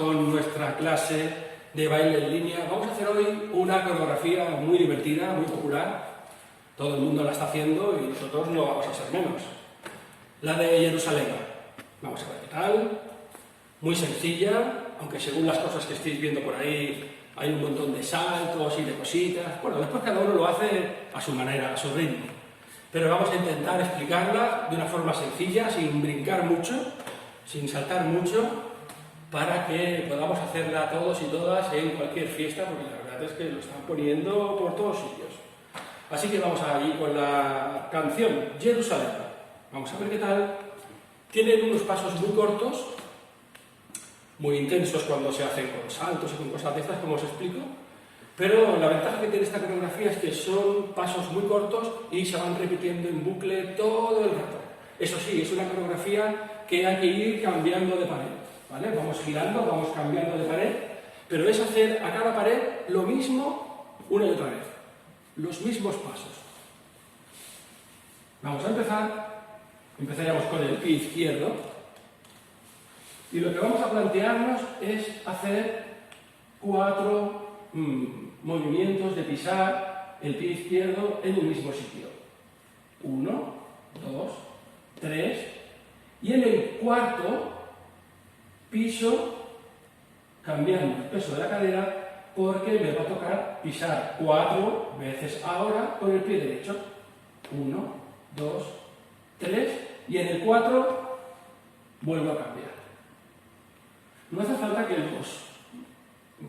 con nuestra clase de baile en línea. Vamos a hacer hoy una coreografía muy divertida, muy popular. Todo el mundo la está haciendo y nosotros no vamos a ser menos. La de Jerusalén. Vamos a ver qué tal. Muy sencilla, aunque según las cosas que estáis viendo por ahí hay un montón de saltos y de cositas. Bueno, después cada uno lo hace a su manera, a su ritmo. Pero vamos a intentar explicarla de una forma sencilla, sin brincar mucho, sin saltar mucho, para que podamos hacerla todos y todas en cualquier fiesta, porque la verdad es que lo están poniendo por todos sitios. Así que vamos allí con la canción Jerusalén. Vamos a ver qué tal. Tienen unos pasos muy cortos, muy intensos cuando se hacen con saltos y con cosas de estas, como os explico. Pero la ventaja que tiene esta coreografía es que son pasos muy cortos y se van repitiendo en bucle todo el rato. Eso sí, es una coreografía que hay que ir cambiando de pared, ¿vale? Vamos girando, vamos cambiando de pared, pero es hacer a cada pared lo mismo una y otra vez, los mismos pasos. Vamos a empezar, empezaríamos con el pie izquierdo, y lo que vamos a plantearnos es hacer 4 movimientos de pisar el pie izquierdo en el mismo sitio. 1, 2, 3, y en el cuarto piso cambiando el peso de la cadera porque me va a tocar pisar 4 veces ahora con el pie derecho. 1, 2, 3, y en el 4 vuelvo a cambiar. No hace falta que los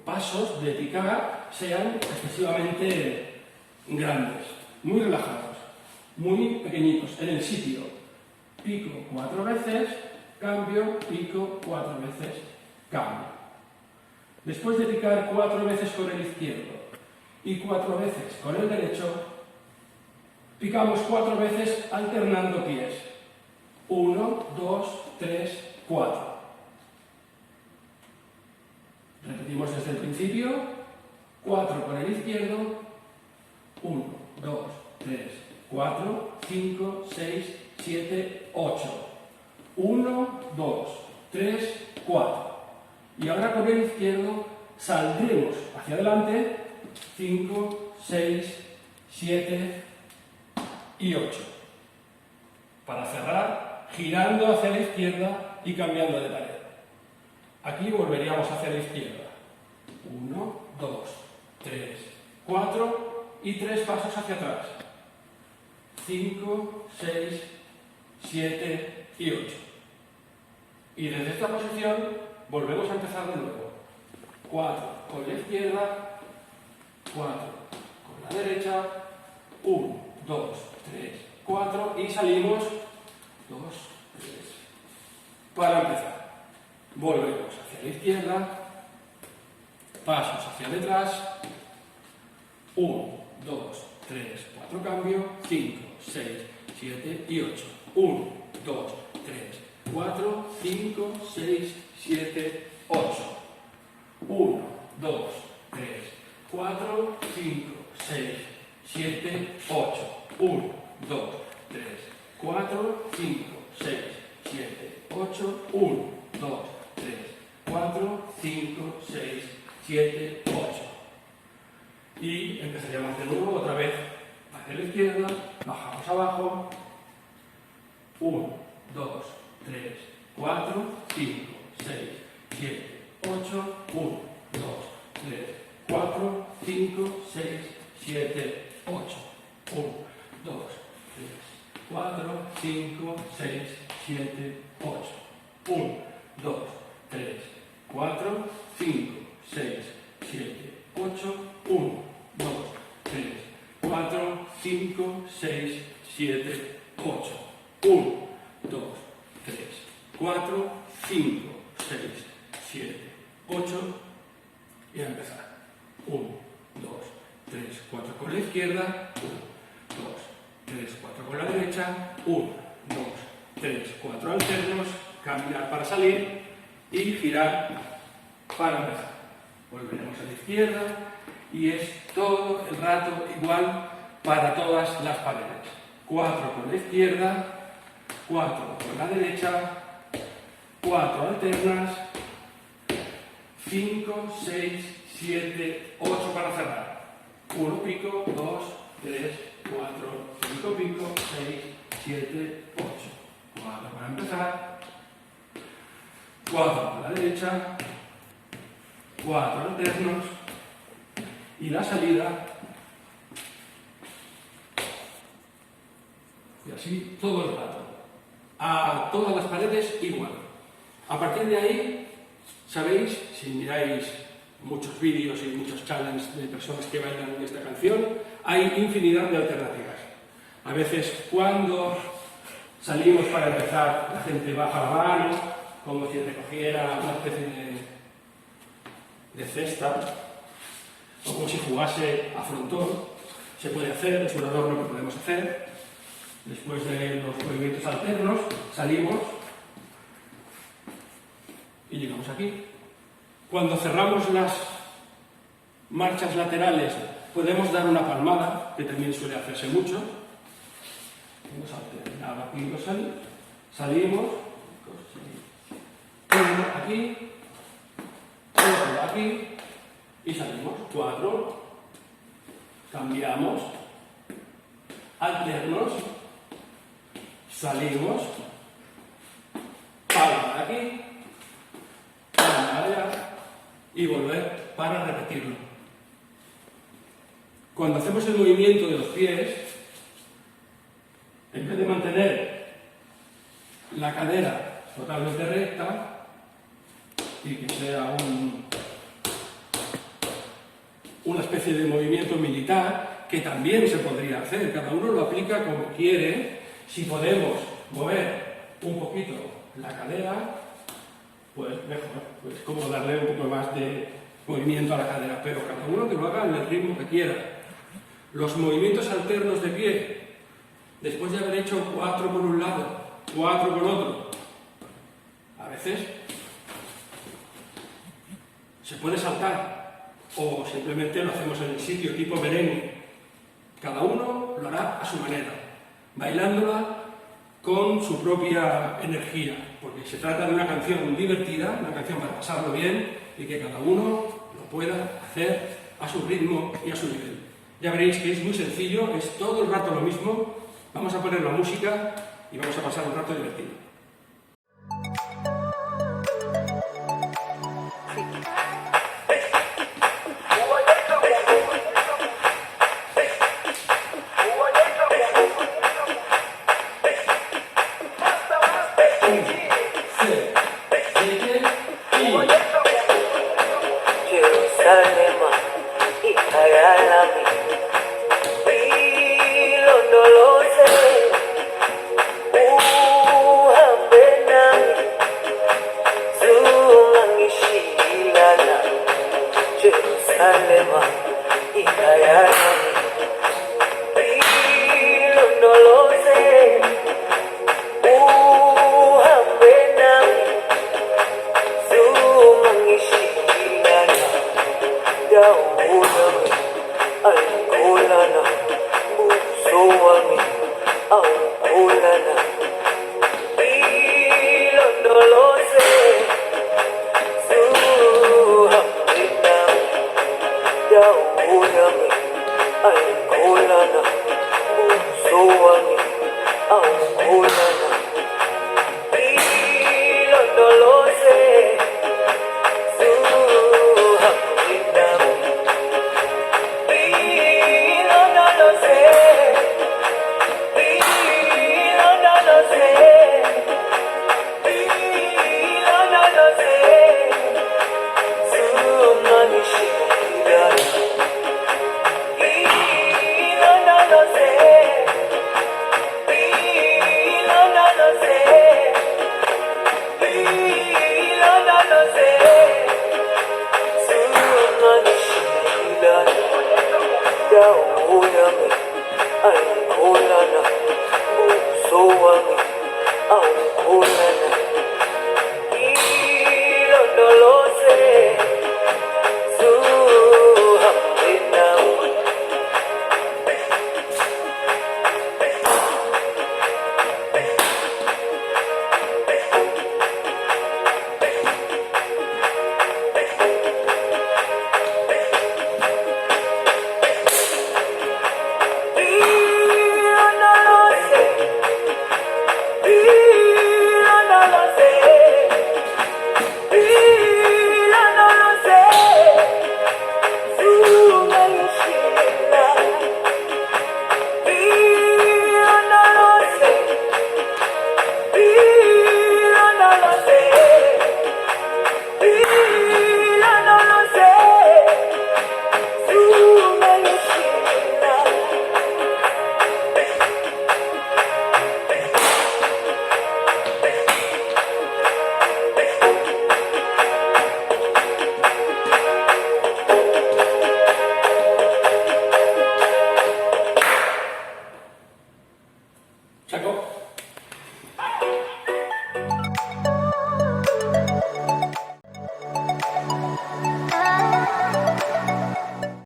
pasos de picar sean excesivamente grandes, muy relajados, muy pequeñitos, en el sitio. Pico 4 veces, cambio, pico 4 veces, cambio. Después de picar 4 veces con el izquierdo y 4 veces con el derecho, picamos 4 veces alternando pies. 1, 2, 3, 4. Repetimos desde el principio. 4 con el izquierdo. 1, 2, 3, 4, 5, 6, 7, 8. 1, 2, 3, 4. Y ahora con el izquierdo saldremos hacia adelante. 5, 6, 7 y 8. Para cerrar, girando hacia la izquierda y cambiando de pared. Aquí volveríamos hacia la izquierda. 1, 2, 3, 4 y 3 pasos hacia atrás. 5, 6, 7 y 8. Y desde esta posición volvemos a empezar de nuevo. 4 con la izquierda, 4 con la derecha, 1, 2, 3, 4 y salimos 2, 3. Para empezar. Volvemos hacia la izquierda, pasos hacia detrás, 1, 2, 3, 4 cambio, 5, 6, 7 y 8. 1, 2, 3, 4, 5, 6, 7, 8. 1, 2, 3, 4, 5, 6, 7, 8. 1, 2, 3, 4, 5, 6, 7, 8. 1, 2, 3, 4, 5, 6, 7, 8. Y empezaríamos de nuevo otra vez hacia la izquierda, bajamos abajo. 1, 2, 3, 4, 5, 6, 7, 8. 1, 2, 3, 4, 5, 6, 7, 8. 1, 2, 3, 4, 5, 6, 7, 8. 1, 2, 3, 4, 5, 6, 7, 8. 1, 2, 3, 4, 5, 6, 7, 8. 1, 2, 3, 4, 5, 6, 7, 8. Y a empezar. 1, 2, 3, 4 con la izquierda. 1, 2, 3, 4 con la derecha. 1, 2, 3, 4 alternos. Caminar para salir y girar para empezar. Volveremos a la izquierda y es todo el rato igual para todas las paredes. 4 con la izquierda, 4 con la derecha, 4 alternas, 5, 6, 7, 8 para cerrar. 1 pico, 2, 3, 4, 5 pico, 6, 7, 8. 4 para empezar. 4 a la derecha. 4 alternos. Y la salida. Y así todo el rato. A todas las paredes igual. A partir de ahí, sabéis, si miráis muchos vídeos y muchos challenges de personas que bailan esta canción, hay infinidad de alternativas. A veces cuando salimos para empezar, la gente baja la mano, como si recogiera una especie de cesta, o como si jugase a frontón. Se puede hacer, es un adorno que podemos hacer. Después de los movimientos alternos, salimos y llegamos aquí. Cuando cerramos las marchas laterales, podemos dar una palmada, que también suele hacerse mucho. Hemos alternado aquí los salimos, uno aquí, otro aquí y salimos. 4, cambiamos, alternos, salimos, palma de aquí, palma de allá y volver para repetirlo. Cuando hacemos el movimiento de los pies, en vez de mantener la cadera totalmente recta y que sea una especie de movimiento militar, que también se podría hacer, cada uno lo aplica como quiere. Si podemos mover un poquito la cadera, pues mejor, pues como darle un poco más de movimiento a la cadera, pero cada uno que lo haga en el ritmo que quiera. Los movimientos alternos de pie, después de haber hecho 4 por un lado, 4 por otro, a veces se puede saltar o simplemente lo hacemos en el sitio tipo merengue. Cada uno lo hará a su manera, bailándola con su propia energía, porque se trata de una canción divertida, una canción para pasarlo bien y que cada uno lo pueda hacer a su ritmo y a su nivel. Ya veréis que es muy sencillo, es todo el rato lo mismo. Vamos a poner la música y vamos a pasar un rato divertido. Ay,